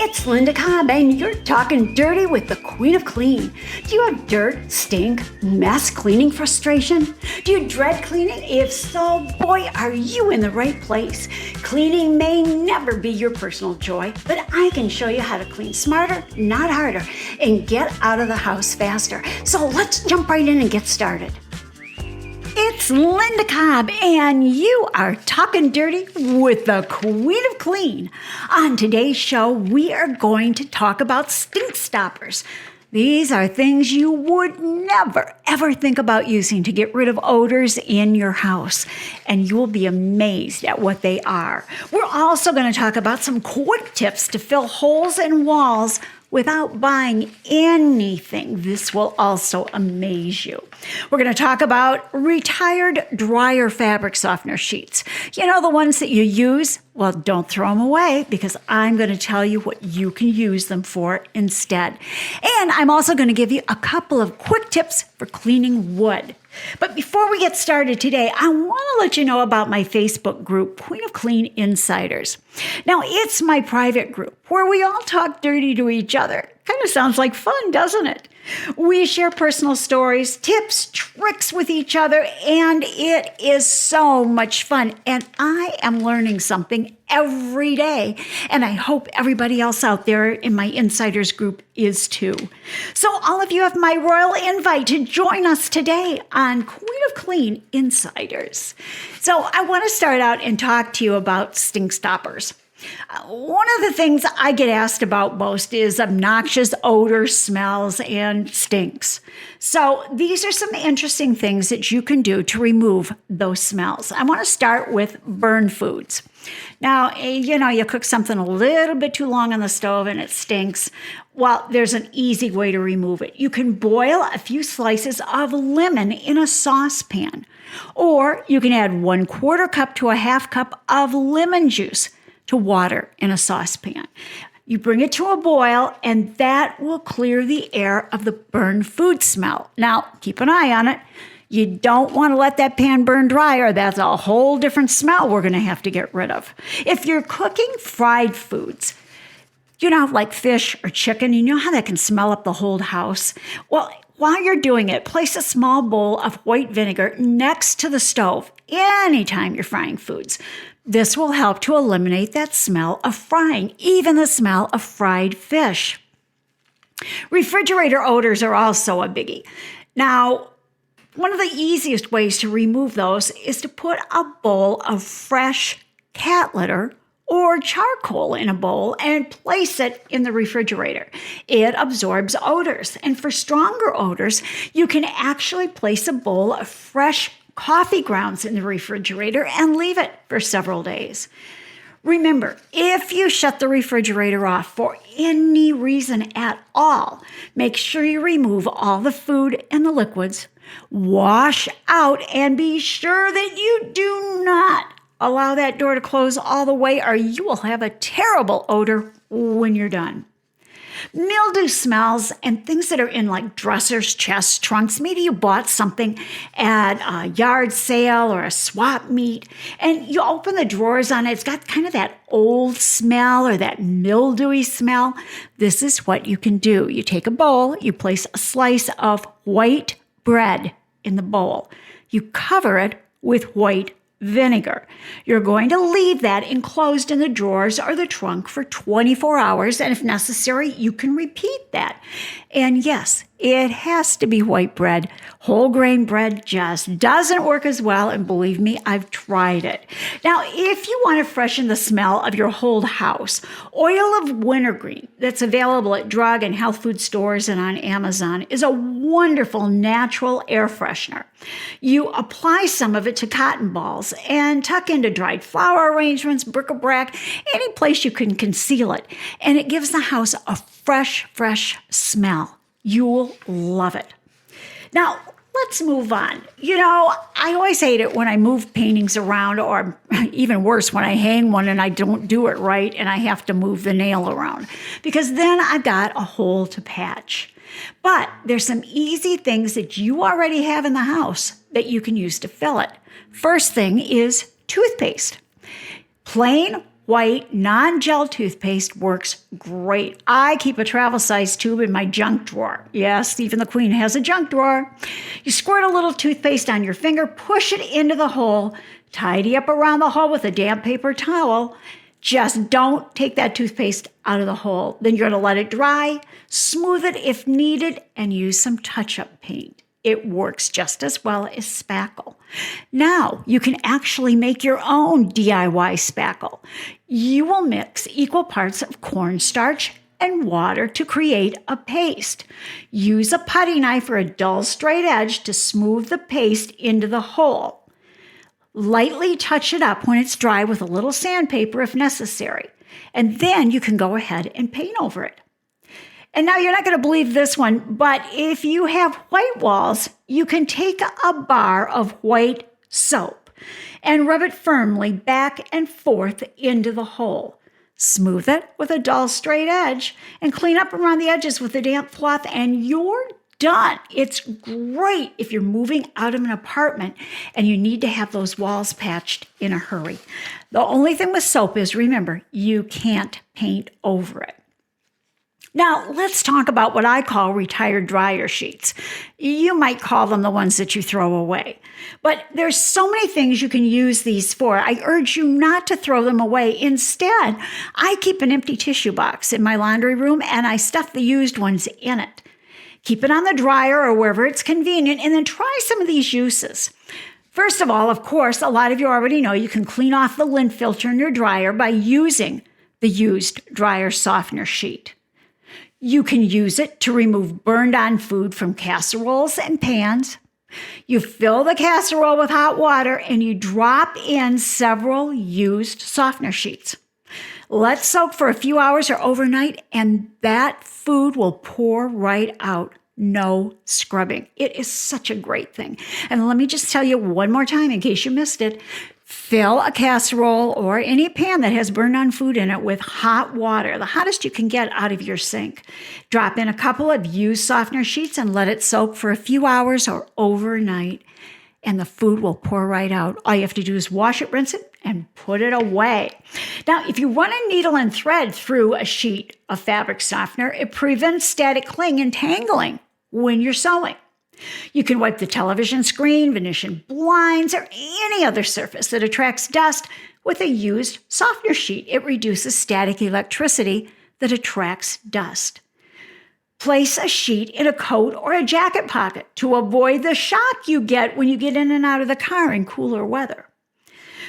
It's Linda Cobb, and you're talking dirty with the Queen of Clean. Do you have dirt, stink, mess cleaning frustration? Do you dread cleaning? If so, boy, are you in the right place. Cleaning may never be your personal joy, but I can show you how to clean smarter, not harder, and get out of the house faster. So let's jump right in and get started. It's Linda Cobb, and you are talking dirty with the Queen of Clean. On today's show, we are going to talk about stink stoppers. These are things you would never, ever think about using to get rid of odors in your house, and you will be amazed at what they are. We're also going to talk about some quick tips to fill holes in walls without buying anything. This will also amaze you. We're going to talk about retired dryer fabric softener sheets. You know, the ones that you use? Well, don't throw them away, because I'm going to tell you what you can use them for instead. And I'm also going to give you a couple of quick tips for cleaning wood. But before we get started today, I want to let you know about my Facebook group, Queen of Clean Insiders. Now, it's my private group where we all talk dirty to each other. Kind of sounds like fun, doesn't it? We share personal stories, tips, tricks with each other, and it is so much fun. And I am learning something every day, and I hope everybody else out there in my Insiders group is too. So all of you have my royal invite to join us today on Queen of Clean Insiders. So I want to start out and talk to you about stink stoppers. One of the things I get asked about most is obnoxious odors, smells, and stinks. So these are some interesting things that you can do to remove those smells. I want to start with burn foods. Now, you cook something a little bit too long on the stove and it stinks. Well, there's an easy way to remove it. You can boil a few slices of lemon in a saucepan, or you can add 1/4 cup to a 1/2 cup of lemon juice to water in a saucepan. You bring it to a boil, and that will clear the air of the burned food smell. Now, keep an eye on it. You don't want to let that pan burn dry, or that's a whole different smell we're going to have to get rid of. If you're cooking fried foods, like fish or chicken, you know how that can smell up the whole house? Well, while you're doing it, place a small bowl of white vinegar next to the stove anytime you're frying foods. This will help to eliminate that smell of frying, even the smell of fried fish. Refrigerator odors are also a biggie. Now, one of the easiest ways to remove those is to put a bowl of fresh cat litter or charcoal in a bowl and place it in the refrigerator. It absorbs odors. And for stronger odors, you can actually place a bowl of fresh coffee grounds in the refrigerator and leave it for several days. Remember, if you shut the refrigerator off for any reason at all, make sure you remove all the food and the liquids, wash out, and be sure that you do not allow that door to close all the way, or you will have a terrible odor when you're done. Mildew smells and things that are in like dressers, chests, trunks. Maybe you bought something at a yard sale or a swap meet, and you open the drawers on it. It's got kind of that old smell or that mildewy smell. This is what you can do. You take a bowl, you place a slice of white bread in the bowl. You cover it with white vinegar. You're going to leave that enclosed in the drawers or the trunk for 24 hours, and if necessary, you can repeat that. And yes, it has to be white bread. Whole grain bread just doesn't work as well, and believe me, I've tried it. Now, if you want to freshen the smell of your whole house, oil of wintergreen that's available at drug and health food stores and on Amazon is a wonderful natural air freshener. You apply some of it to cotton balls and tuck into dried flower arrangements, bric-a-brac, any place you can conceal it, and it gives the house a fresh smell. You'll love it. Now, let's move on. I always hate it when I move paintings around, or even worse, when I hang one and I don't do it right and I have to move the nail around, because then I've got a hole to patch. But there's some easy things that you already have in the house that you can use to fill it. First thing is toothpaste. Plain white, non-gel toothpaste works great. I keep a travel size tube in my junk drawer. Yes, even the Queen has a junk drawer. You squirt a little toothpaste on your finger, push it into the hole, tidy up around the hole with a damp paper towel. Just don't take that toothpaste out of the hole. Then you're going to let it dry, smooth it if needed, and use some touch-up paint. It works just as well as spackle. Now, you can actually make your own DIY spackle. You will mix equal parts of cornstarch and water to create a paste. Use a putty knife or a dull straight edge to smooth the paste into the hole. Lightly touch it up when it's dry with a little sandpaper if necessary, and then you can go ahead and paint over it. And now you're not going to believe this one, but if you have white walls, you can take a bar of white soap and rub it firmly back and forth into the hole. Smooth it with a dull straight edge and clean up around the edges with a damp cloth, and you're done. It's great if you're moving out of an apartment and you need to have those walls patched in a hurry. The only thing with soap is, remember, you can't paint over it. Now, let's talk about what I call retired dryer sheets. You might call them the ones that you throw away. But there's so many things you can use these for. I urge you not to throw them away. Instead, I keep an empty tissue box in my laundry room and I stuff the used ones in it. Keep it on the dryer or wherever it's convenient, and then try some of these uses. First of all, of course, a lot of you already know you can clean off the lint filter in your dryer by using the used dryer softener sheet. You can use it to remove burned-on food from casseroles and pans. You fill the casserole with hot water and you drop in several used softener sheets. Let soak for a few hours or overnight, and that food will pour right out. No scrubbing. It is such a great thing. And let me just tell you one more time in case you missed it. Fill a casserole or any pan that has burned-on food in it with hot water, the hottest you can get out of your sink. Drop in a couple of used softener sheets and let it soak for a few hours or overnight, and the food will pour right out. All you have to do is wash it, rinse it, and put it away. Now, if you run a needle and thread through a sheet of fabric softener, it prevents static cling and tangling when you're sewing. You can wipe the television screen, Venetian blinds, or any other surface that attracts dust with a used softener sheet. It reduces static electricity that attracts dust. Place a sheet in a coat or a jacket pocket to avoid the shock you get when you get in and out of the car in cooler weather.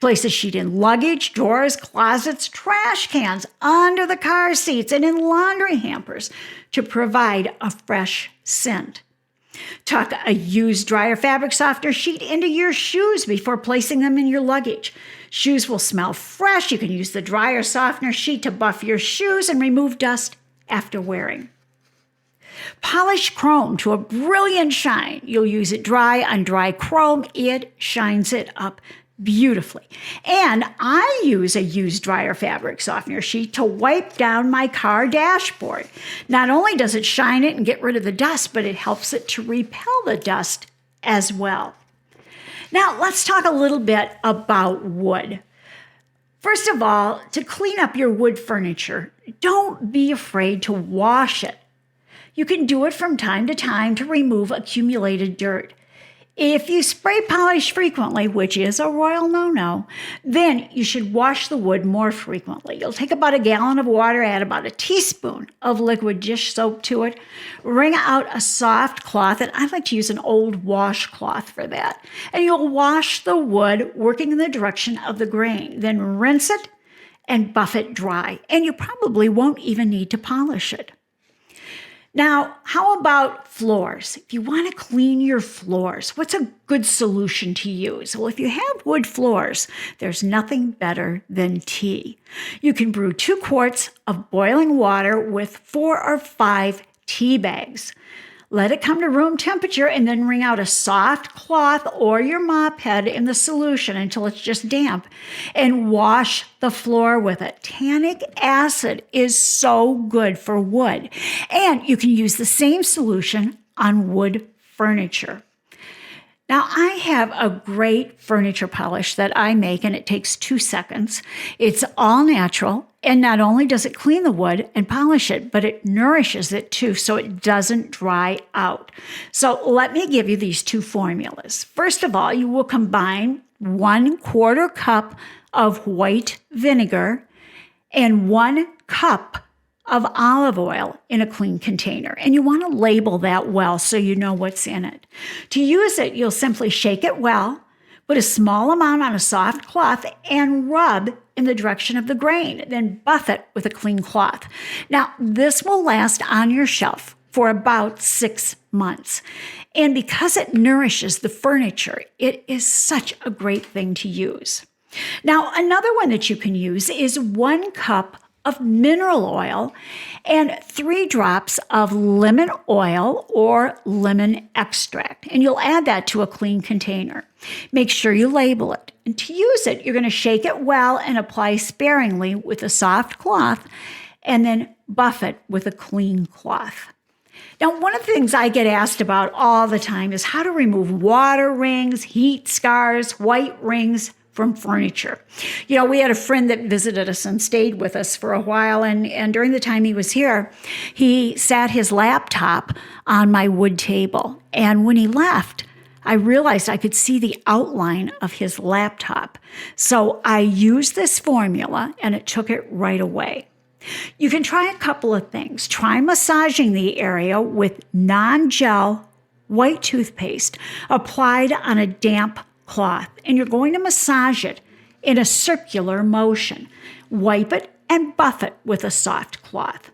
Place a sheet in luggage, drawers, closets, trash cans, under the car seats, and in laundry hampers to provide a fresh scent. Tuck a used dryer fabric softener sheet into your shoes before placing them in your luggage. Shoes will smell fresh. You can use the dryer softener sheet to buff your shoes and remove dust after wearing. Polish chrome to a brilliant shine. You'll use it dry on dry chrome. It shines it up beautifully. And I use a used dryer fabric softener sheet to wipe down my car dashboard. Not only does it shine it and get rid of the dust, but it helps it to repel the dust as well. Now, let's talk a little bit about wood. First of all, to clean up your wood furniture, don't be afraid to wash it. You can do it from time to time to remove accumulated dirt. If you spray polish frequently, which is a royal no-no, then you should wash the wood more frequently. You'll take about a gallon of water, add about a teaspoon of liquid dish soap to it, wring out a soft cloth, and I like to use an old washcloth for that. And you'll wash the wood working in the direction of the grain. Then rinse it and buff it dry. And you probably won't even need to polish it. Now, how about floors? If you want to clean your floors, what's a good solution to use? Well, if you have wood floors, there's nothing better than tea. You can brew 2 quarts of boiling water with 4 or 5 tea bags. Let it come to room temperature and then wring out a soft cloth or your mop head in the solution until it's just damp and wash the floor with it. Tannic acid is so good for wood, and you can use the same solution on wood furniture. Now, I have a great furniture polish that I make, and it takes 2 seconds. It's all natural, and not only does it clean the wood and polish it, but it nourishes it too, so it doesn't dry out. So let me give you these 2 formulas. First of all, you will combine 1/4 cup of white vinegar and 1 cup of olive oil in a clean container. And you want to label that well so you know what's in it. To use it, you'll simply shake it well, put a small amount on a soft cloth, and rub in the direction of the grain. Then buff it with a clean cloth. Now, this will last on your shelf for about 6 months. And because it nourishes the furniture, it is such a great thing to use. Now, another one that you can use is 1 cup of mineral oil and 3 drops of lemon oil or lemon extract. And you'll add that to a clean container. Make sure you label it. And to use it, you're going to shake it well and apply sparingly with a soft cloth and then buff it with a clean cloth. Now, one of the things I get asked about all the time is how to remove water rings, heat scars, white rings from furniture. You know, we had a friend that visited us and stayed with us for a while, and during the time he was here, he sat his laptop on my wood table. And when he left, I realized I could see the outline of his laptop. So I used this formula, and it took it right away. You can try a couple of things. Try massaging the area with non-gel white toothpaste applied on a damp cloth, and you're going to massage it in a circular motion. Wipe it and buff it with a soft cloth.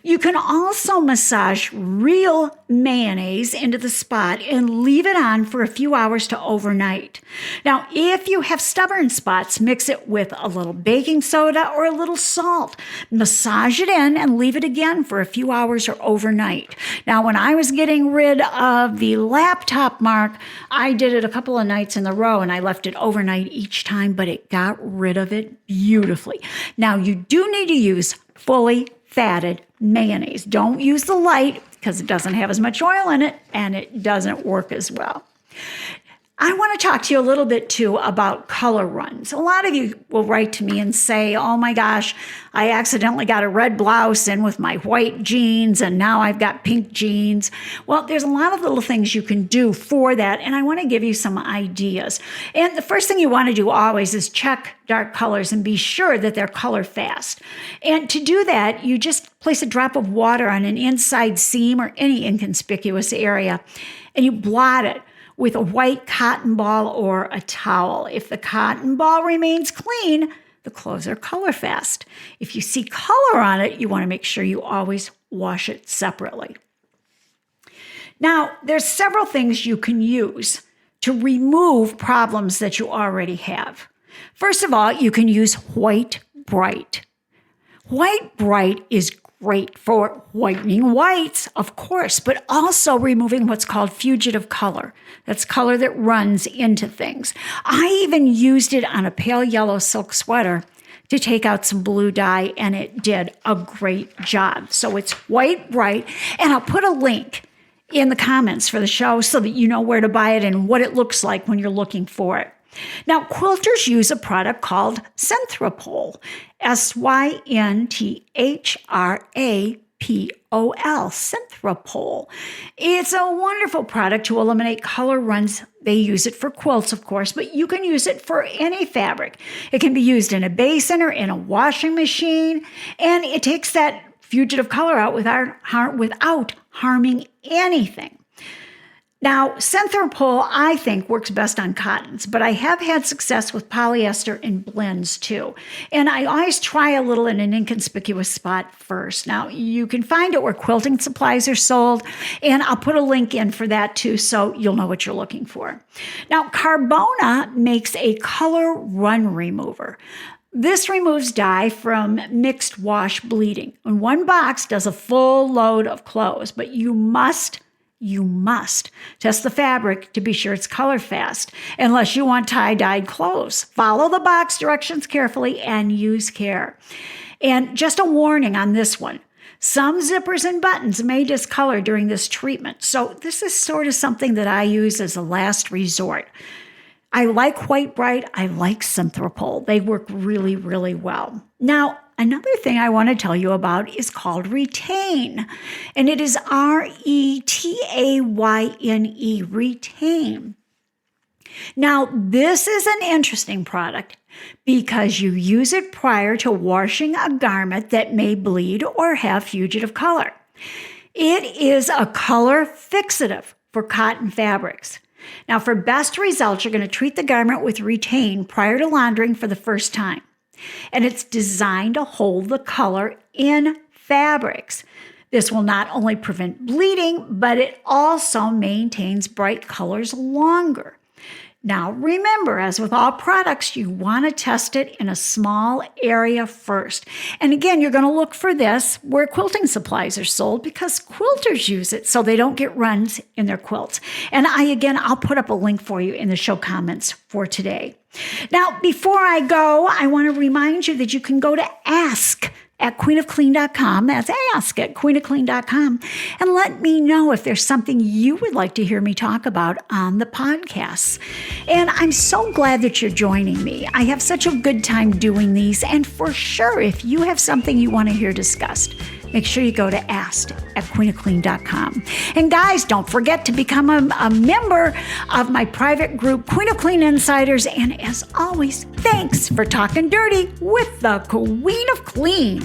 You can also massage real mayonnaise into the spot and leave it on for a few hours to overnight. Now, if you have stubborn spots, mix it with a little baking soda or a little salt. Massage it in and leave it again for a few hours or overnight. Now, when I was getting rid of the laptop mark, I did it a couple of nights in a row and I left it overnight each time, but it got rid of it beautifully. Now, you do need to use fully fatted mayonnaise. Don't use the light because it doesn't have as much oil in it and it doesn't work as well. I want to talk to you a little bit too about color runs. A lot of you will write to me and say, oh my gosh, I accidentally got a red blouse in with my white jeans and now I've got pink jeans. Well, there's a lot of little things you can do for that, and I want to give you some ideas. And the first thing you want to do always is check dark colors and be sure that they're color fast. And to do that, you just place a drop of water on an inside seam or any inconspicuous area, and you blot it with a white cotton ball or a towel. If the cotton ball remains clean, the clothes are color fast. If you see color on it, you want to make sure you always wash it separately. Now, there's several things you can use to remove problems that you already have. First of all, you can use White Bright. White Bright is great for whitening whites, of course, but also removing what's called fugitive color. That's color that runs into things. I even used it on a pale yellow silk sweater to take out some blue dye, and it did a great job. So it's White Bright, and I'll put a link in the comments for the show so that you know where to buy it and what it looks like when you're looking for it. Now, quilters use a product called Synthrapol, Synthrapol, Synthrapol. It's a wonderful product to eliminate color runs. They use it for quilts, of course, but you can use it for any fabric. It can be used in a basin or in a washing machine, and it takes that fugitive color out without harming anything. Now, Synthrapol, I think, works best on cottons, but I have had success with polyester and blends too. And I always try a little in an inconspicuous spot first. Now, you can find it where quilting supplies are sold, and I'll put a link in for that too so you'll know what you're looking for. Now, Carbona makes a color run remover. This removes dye from mixed wash bleeding. And one box does a full load of clothes, but you must test the fabric to be sure it's color fast, unless you want tie-dyed clothes. Follow the box directions carefully and use care. And just a warning on this one. Some zippers and buttons may discolor during this treatment, so this is sort of something that I use as a last resort. I like White Bright. I like Synthropol. They work really, really well. Now, another thing I want to tell you about is called Retain, and it is Retayne, Retain. Now, this is an interesting product because you use it prior to washing a garment that may bleed or have fugitive color. It is a color fixative for cotton fabrics. Now, for best results, you're going to treat the garment with Retain prior to laundering for the first time. And it's designed to hold the color in fabrics. This will not only prevent bleeding, but it also maintains bright colors longer. Now, remember, as with all products, you want to test it in a small area first. And again, you're going to look for this where quilting supplies are sold because quilters use it so they don't get runs in their quilts. And I'll put up a link for you in the show comments for today. Now, before I go, I want to remind you that you can go to ask@queenofclean.com. That's ask@queenofclean.com. And let me know if there's something you would like to hear me talk about on the podcast. And I'm so glad that you're joining me. I have such a good time doing these. And for sure, if you have something you want to hear discussed, make sure you go to ask@queenofclean.com. And guys, don't forget to become a member of my private group, Queen of Clean Insiders. And as always, thanks for talking dirty with the Queen of Clean.